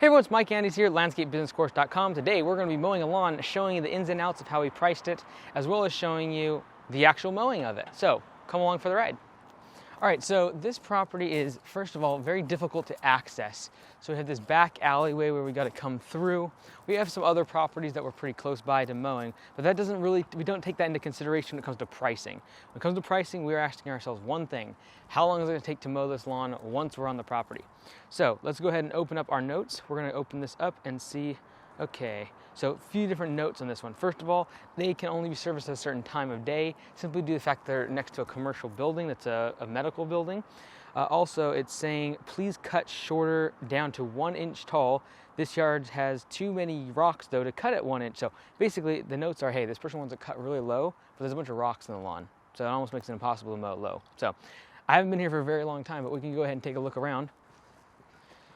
Hey everyone, it's Mike Andes here at landscapebusinesscourse.com. Today we're going to be mowing a lawn, showing you the ins and outs of how we priced it, as well as showing you the actual mowing of it. So come along for the ride. All right, so this property is, first of all, very difficult to access. So we have this back alleyway where we got to come through. We have some other properties that were pretty close by to mowing, but that doesn't really, we don't take that into consideration when it comes to pricing. When it comes to pricing, we're asking ourselves one thing: how long is it going to take to mow this lawn once we're on the property? So let's go ahead and open up our notes. We're going to open this up and see. Okay, so a few different notes on this one. First of all, they can only be serviced at a certain time of day, simply due to the fact they're next to a commercial building that's a medical building. Also, it's saying, please cut shorter down to 1 inch tall. This yard has too many rocks, though, to cut at 1 inch. So basically, the notes are, hey, this person wants to cut really low, but there's a bunch of rocks in the lawn. So it almost makes it impossible to mow low. So I haven't been here for a very long time, but we can go ahead and take a look around.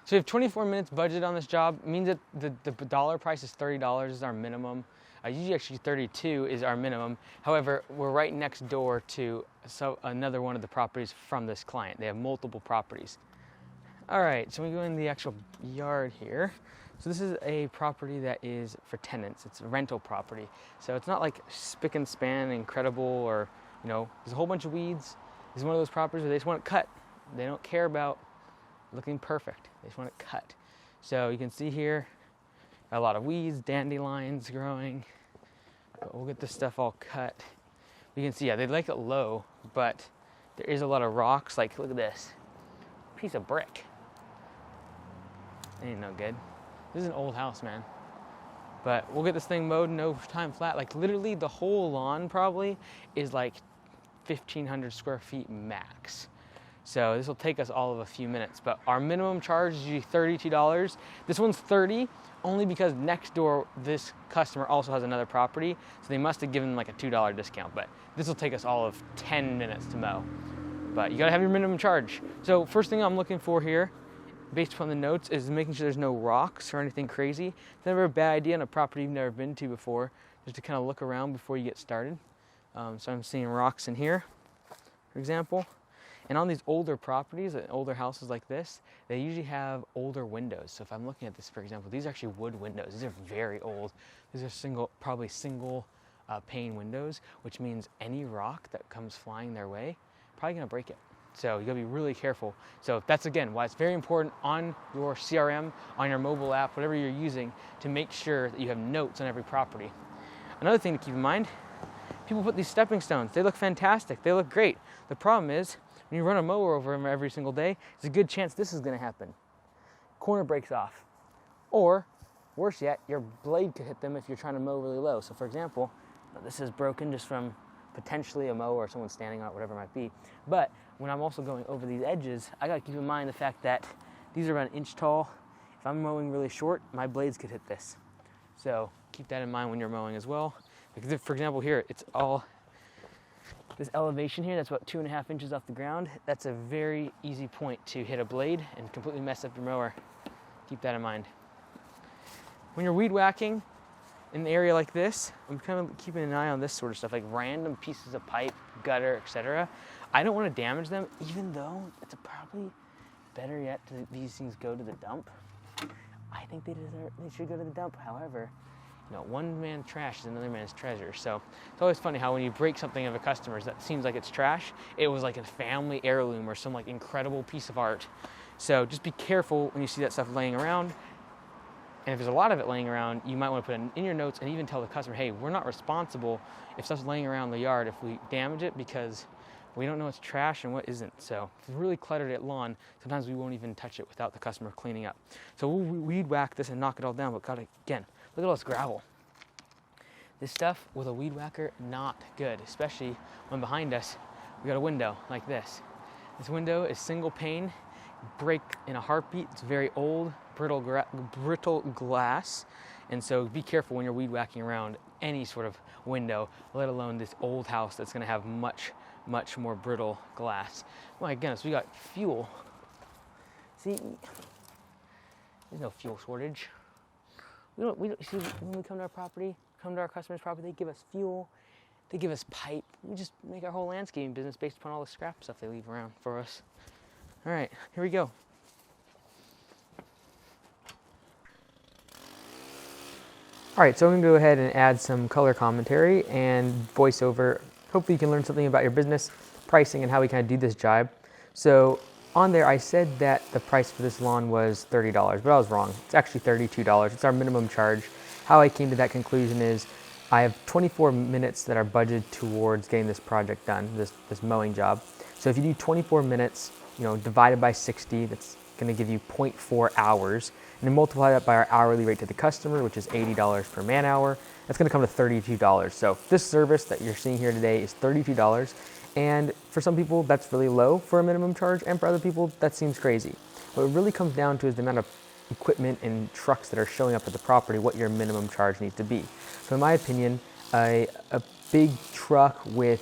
So we have 24 minutes budget on this job. It means that the dollar price is $30 is our minimum. Usually actually 32 is our minimum. However, we're right next door to another one of the properties from this client. They have multiple properties. All right, so we go in the actual yard here. So this is a property that is for tenants. It's a rental property. So it's not like spick and span, incredible, or, you know, there's a whole bunch of weeds. This is one of those properties where they just want it cut. They don't care about looking perfect. They just want it cut. So you can see here, a lot of weeds, dandelions growing. But we'll get this stuff all cut. You can see, yeah, they like it low, but there is a lot of rocks. Like, look at this piece of brick. Ain't no good. This is an old house, man. But we'll get this thing mowed in no time flat. Like, literally the whole lawn probably is like 1,500 square feet max. So this will take us all of a few minutes, but our minimum charge is usually $32. This one's $30 only because next door this customer also has another property, so they must have given like a $2 discount, but this will take us all of 10 minutes to mow. But you gotta have your minimum charge. So first thing I'm looking for here, based upon the notes, is making sure there's no rocks or anything crazy. It's never a bad idea on a property you've never been to before, just to kind of look around before you get started. So I'm seeing rocks in here, for example. And on these older properties, older houses like this, they usually have older windows. So if I'm looking at this, for example, these are actually wood windows. These are very old. These are probably single pane windows, which means any rock that comes flying their way, probably gonna break it. So you gotta be really careful. So that's, again, why it's very important on your CRM, on your mobile app, whatever you're using, to make sure that you have notes on every property. Another thing to keep in mind, people put these stepping stones. They look fantastic, they look great. The problem is, when you run a mower over them every single day, there's a good chance this is gonna happen. Corner breaks off. Or, worse yet, your blade could hit them if you're trying to mow really low. So for example, this is broken just from potentially a mower or someone standing on it, whatever it might be. But when I'm also going over these edges, I gotta keep in mind the fact that these are about 1 inch tall. If I'm mowing really short, my blades could hit this. So keep that in mind when you're mowing as well. Because if, for example, here, it's all this elevation here, that's about 2.5 inches off the ground. That's a very easy point to hit a blade and completely mess up your mower. Keep that in mind. When you're weed whacking in an area like this, I'm kind of keeping an eye on this sort of stuff, like random pieces of pipe, gutter, etc. I don't want to damage them, even though it's probably better yet to these things go to the dump. I think they should go to the dump. However, you know, one man's trash is another man's treasure. So it's always funny how when you break something of a customer's that seems like it's trash, it was like a family heirloom or some like incredible piece of art. So just be careful when you see that stuff laying around. And if there's a lot of it laying around, you might want to put it in your notes and even tell the customer, hey, we're not responsible if stuff's laying around the yard if we damage it, because we don't know what's trash and what isn't. So if it's really cluttered at lawn, sometimes we won't even touch it without the customer cleaning up. So we'll weed whack this and knock it all down, but again, look at all this gravel. This stuff with a weed whacker, not good, especially when behind us we got a window like this. This window is single pane, break in a heartbeat. It's very old, brittle glass, and so be careful when you're weed whacking around any sort of window, let alone this old house that's going to have much more brittle glass. My goodness, we got fuel. See, there's no fuel shortage. We don't see, when we come to our property, come to our customers' property, they give us fuel, they give us pipe. We just make our whole landscaping business based upon all the scrap stuff they leave around for us. All right, here we go. All right, so I'm gonna go ahead and add some color commentary and voiceover. Hopefully you can learn something about your business, pricing, and how we kind of do this job. So on there, I said that the price for this lawn was $30, but I was wrong. It's actually $32. It's our minimum charge. How I came to that conclusion is I have 24 minutes that are budgeted towards getting this project done, this mowing job. So if you do 24 minutes, divided by 60, that's gonna give you 0.4 hours. And then multiply that by our hourly rate to the customer, which is $80 per man hour. That's gonna come to $32. So this service that you're seeing here today is $32. And for some people, that's really low for a minimum charge. And for other people, that seems crazy. What it really comes down to is the amount of equipment and trucks that are showing up at the property, what your minimum charge needs to be. So in my opinion, a big truck with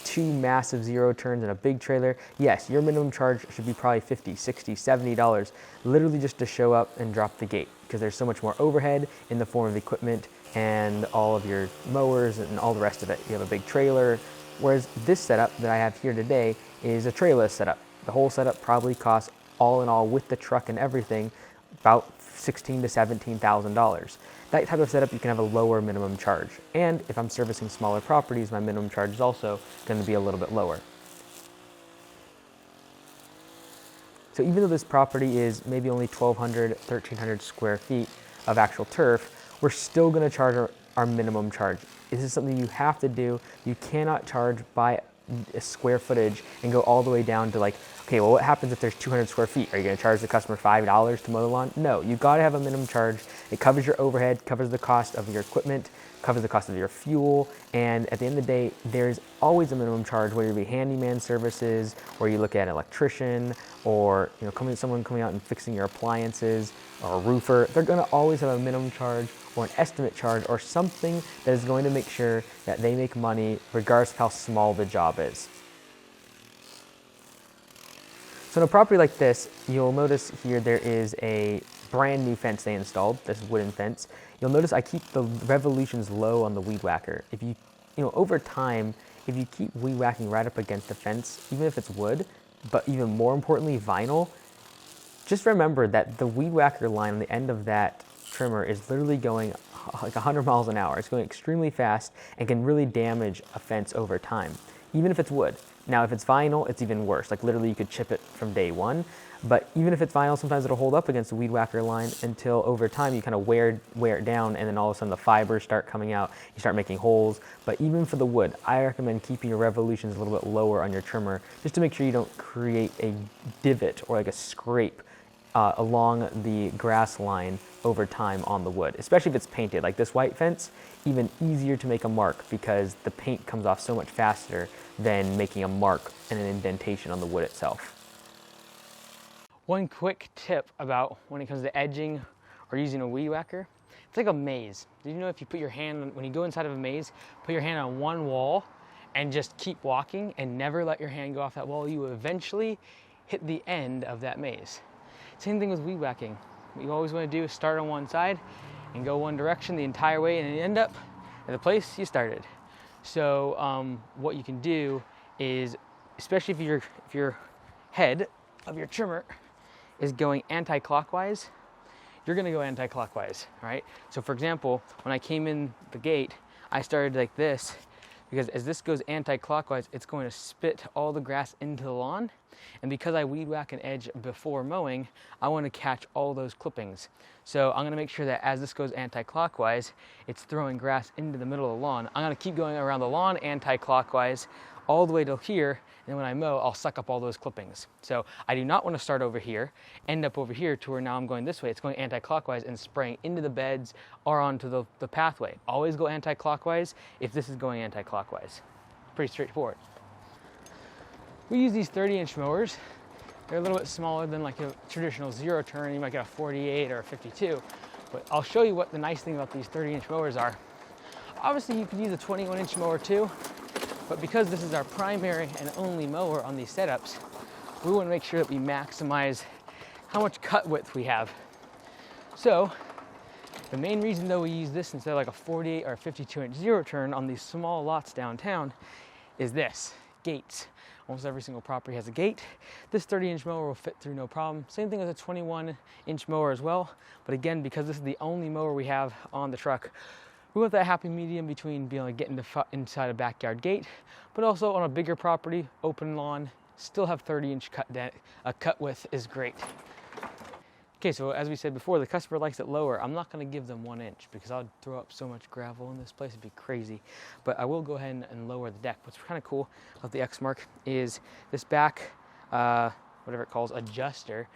2 massive zero turns and a big trailer, yes, your minimum charge should be probably $50, $60, $70, literally just to show up and drop the gate, because there's so much more overhead in the form of equipment and all of your mowers and all the rest of it. You have a big trailer, whereas this setup that I have here today is a trailless setup. The whole setup probably costs, all in all, with the truck and everything, about $16,000 to $17,000. That type of setup, you can have a lower minimum charge. And if I'm servicing smaller properties, my minimum charge is also going to be a little bit lower. So even though this property is maybe only 1,200, 1,300 square feet of actual turf, we're still going to charge our minimum charge. This is something you have to do. You cannot charge by a square footage and go all the way down to okay, well, what happens if there's 200 square feet? Are you going to charge the customer $5 to mow the lawn? No, you got to have a minimum charge. It covers your overhead, covers the cost of your equipment, covers the cost of your fuel, and at the end of the day, there's always a minimum charge, whether it be handyman services, or you look at an electrician, or someone coming out and fixing your appliances, or a roofer. They're going to always have a minimum charge or an estimate charge or something that is going to make sure that they make money regardless of how small the job is. So in a property like this, you'll notice here there is a brand new fence they installed, this wooden fence. You'll notice I keep the revolutions low on the weed whacker. If you over time, if you keep weed whacking right up against the fence, even if it's wood, but even more importantly, vinyl, just remember that the weed whacker line on the end of that trimmer is literally going like 100 miles an hour. It's going extremely fast and can really damage a fence over time, even if it's wood. Now, if it's vinyl, it's even worse. Like literally you could chip it from day one. But even if it's vinyl, sometimes it'll hold up against the weed whacker line until over time you kind of wear it down, and then all of a sudden the fibers start coming out, you start making holes. But even for the wood, I recommend keeping your revolutions a little bit lower on your trimmer just to make sure you don't create a divot or like a scrape along the grass line over time on the wood, especially if it's painted. Like this white fence, even easier to make a mark because the paint comes off so much faster than making a mark and an indentation on the wood itself. One quick tip about when it comes to edging or using a weed whacker, it's like a maze. Did you know if you put your hand, when you go inside of a maze, put your hand on one wall and just keep walking and never let your hand go off that wall, you will eventually hit the end of that maze. Same thing with weed whacking. What you always want to do is start on one side and go one direction the entire way, and you end up at the place you started. So what you can do is, especially if your head of your trimmer is going anti-clockwise, you're going to go anti-clockwise, right? So for example, when I came in the gate, I started like this, because as this goes anti-clockwise, it's going to spit all the grass into the lawn. And because I weed whack an edge before mowing, I want to catch all those clippings. So I'm going to make sure that as this goes anti-clockwise, it's throwing grass into the middle of the lawn. I'm going to keep going around the lawn anti-clockwise all the way till here, and then when I mow, I'll suck up all those clippings. So I do not want to start over here, end up over here to where now I'm going this way. It's going anti-clockwise and spraying into the beds or onto the pathway. Always go anti-clockwise if this is going anti-clockwise. Pretty straightforward. We use these 30-inch mowers. They're a little bit smaller than like a traditional zero turn. You might get a 48 or a 52. But I'll show you what the nice thing about these 30-inch mowers are. Obviously, you could use a 21-inch mower too, but because this is our primary and only mower on these setups, we want to make sure that we maximize how much cut width we have. So the main reason though we use this instead of like a 48 or a 52-inch zero turn on these small lots downtown is this. gates. Almost every single property has a gate. This 30-inch mower will fit through no problem. Same thing as a 21-inch mower as well. But again, because this is the only mower we have on the truck, we want that happy medium between being able to get inside a backyard gate, but also on a bigger property, open lawn, still have 30-inch cut width is great. Okay, so as we said before, the customer likes it lower. I'm not going to give them 1 inch because I'll throw up so much gravel in this place, it'd be crazy. But I will go ahead and lower the deck. What's kind of cool of the Exmark is this back, whatever it calls, adjuster,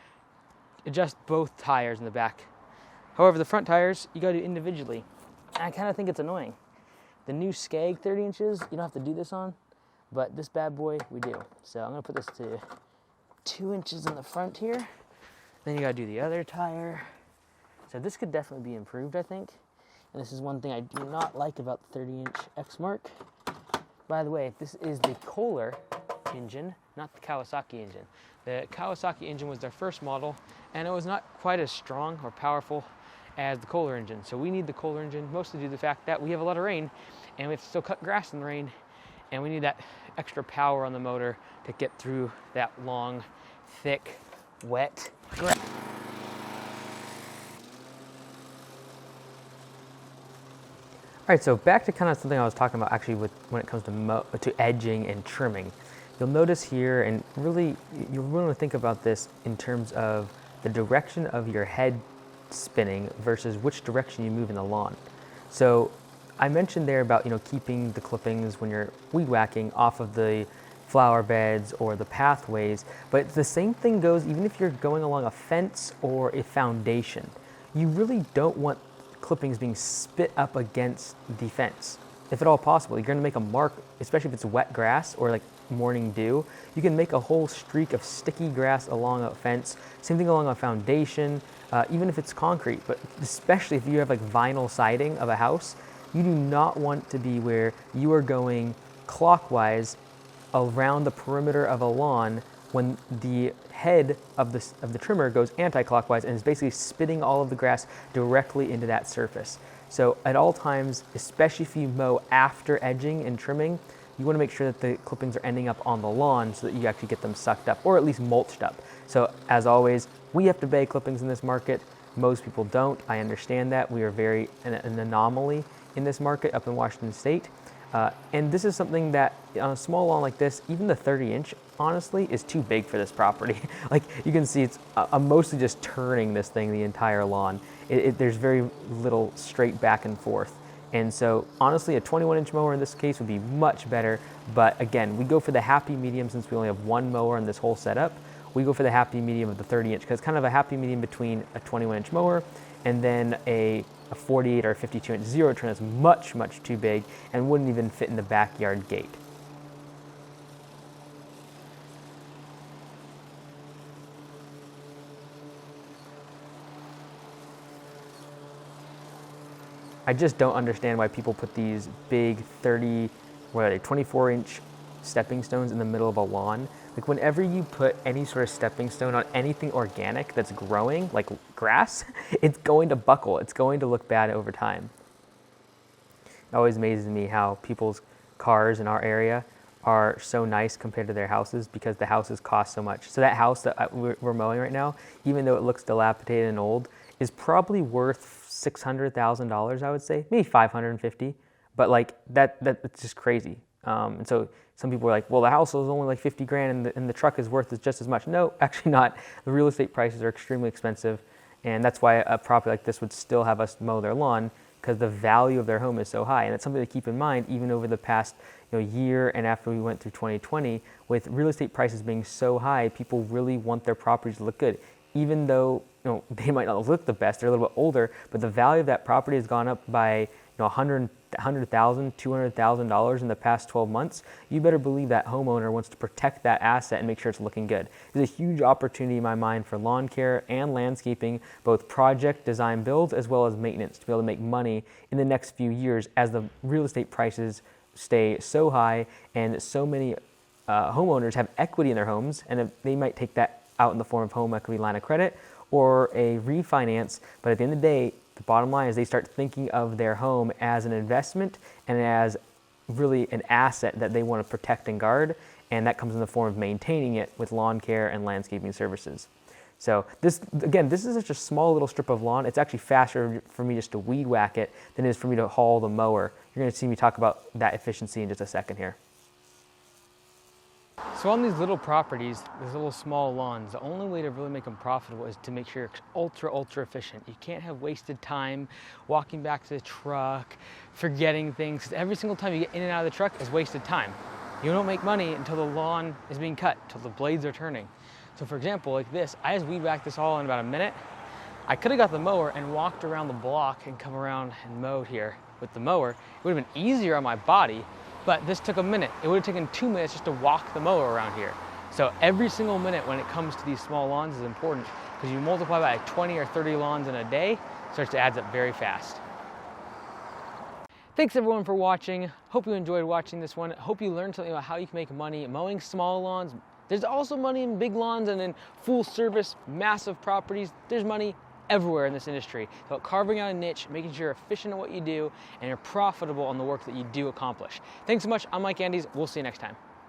adjusts both tires in the back. However, the front tires, you got to do individually. And I kind of think it's annoying. The new Skag 30 inches, you don't have to do this on, but this bad boy, we do. So I'm going to put this to 2 inches in the front here. Then you gotta do the other tire. So this could definitely be improved, I think. And this is one thing I do not like about the 30-inch Exmark. By the way, this is the Kohler engine, not the Kawasaki engine. The Kawasaki engine was their first model, and it was not quite as strong or powerful as the Kohler engine. So we need the Kohler engine, mostly due to the fact that we have a lot of rain, and we have to still cut grass in the rain, and we need that extra power on the motor to get through that long, thick, wet grass. All right, so back to kind of something I was talking about actually when it comes to edging and trimming. You'll notice here, and really you want to think about this in terms of the direction of your head spinning versus which direction you move in the lawn. So I mentioned there about keeping the clippings when you're weed whacking off of the flower beds or the pathways, but the same thing goes even if you're going along a fence or a foundation. You really don't want clippings being spit up against the fence. If at all possible, you're going to make a mark, especially if it's wet grass or like morning dew. You can make a whole streak of sticky grass along a fence. Same thing along a foundation, even if it's concrete, but especially if you have like vinyl siding of a house, you do not want to be where you are going clockwise around the perimeter of a lawn when the head of the trimmer goes anti-clockwise and is basically spitting all of the grass directly into that surface. So at all times, especially if you mow after edging and trimming, you want to make sure that the clippings are ending up on the lawn so that you actually get them sucked up or at least mulched up. So as always, we have to bay clippings in this market. Most people don't. I understand that. We are an anomaly in this market up in Washington State. And this is something that on a small lawn like this, even the 30-inch, honestly, is too big for this property. Like you can see, I'm mostly just turning this thing the entire lawn. There's very little straight back and forth. And so honestly, a 21-inch mower in this case would be much better. But again, we go for the happy medium since we only have one mower in this whole setup. We go for the happy medium of the 30-inch because it's kind of a happy medium between a 21-inch mower and then a 48 or 52-inch zero turn is much, much too big and wouldn't even fit in the backyard gate. I just don't understand why people put these big 24-inch stepping stones in the middle of a lawn. Like whenever you put any sort of stepping stone on anything organic that's growing, like grass, it's going to buckle. It's going to look bad over time. It always amazes me how people's cars in our area are so nice compared to their houses because the houses cost so much. So that house that we're mowing right now, even though it looks dilapidated and old, is probably worth $600,000, I would say, maybe 550. But like that's just crazy. And so some people are like, well, the house is only like 50 grand and the truck is worth just as much. No, actually not. The real estate prices are extremely expensive. And that's why a property like this would still have us mow their lawn because the value of their home is so high. And it's something to keep in mind even over the past year and after we went through 2020 with real estate prices being so high, people really want their properties to look good. Even though they might not look the best, they're a little bit older, but the value of that property has gone up by $100,000, $200,000 in the past 12 months. You better believe that homeowner wants to protect that asset and make sure it's looking good. There's a huge opportunity in my mind for lawn care and landscaping, both project, design, build, as well as maintenance to be able to make money in the next few years as the real estate prices stay so high and so many homeowners have equity in their homes and they might take that out in the form of home equity line of credit or a refinance. But at the end of the day, the bottom line is they start thinking of their home as an investment and as really an asset that they want to protect and guard. and that comes in the form of maintaining it with lawn care and landscaping services. So this, again, this is such a small little strip of lawn. It's actually faster for me just to weed whack it than it is for me to haul the mower. You're going to see me talk about that efficiency in just a second here. So on these little properties, these little small lawns, the only way to really make them profitable is to make sure you're ultra efficient. You can't have wasted time walking back to the truck, forgetting things, 'cause every single time you get in and out of the truck is wasted time. You don't make money until the lawn is being cut, until the blades are turning. So for example, like this, I just weed whacked this all in about a minute. I could have got the mower and walked around the block and come around and mowed here with the mower. It would have been easier on my body, but this took a minute. It would have taken 2 minutes just to walk the mower around here. So every single minute when it comes to these small lawns is important, because you multiply by 20 or 30 lawns in a day, it starts to add up very fast. Thanks everyone for watching. Hope you enjoyed watching this one. Hope you learned something about how you can make money mowing small lawns. There's also money in big lawns and in full service, massive properties. There's money everywhere in this industry. It's about carving out a niche, making sure you're efficient at what you do, and you're profitable on the work that you do accomplish. Thanks so much. I'm Mike Andes. We'll see you next time.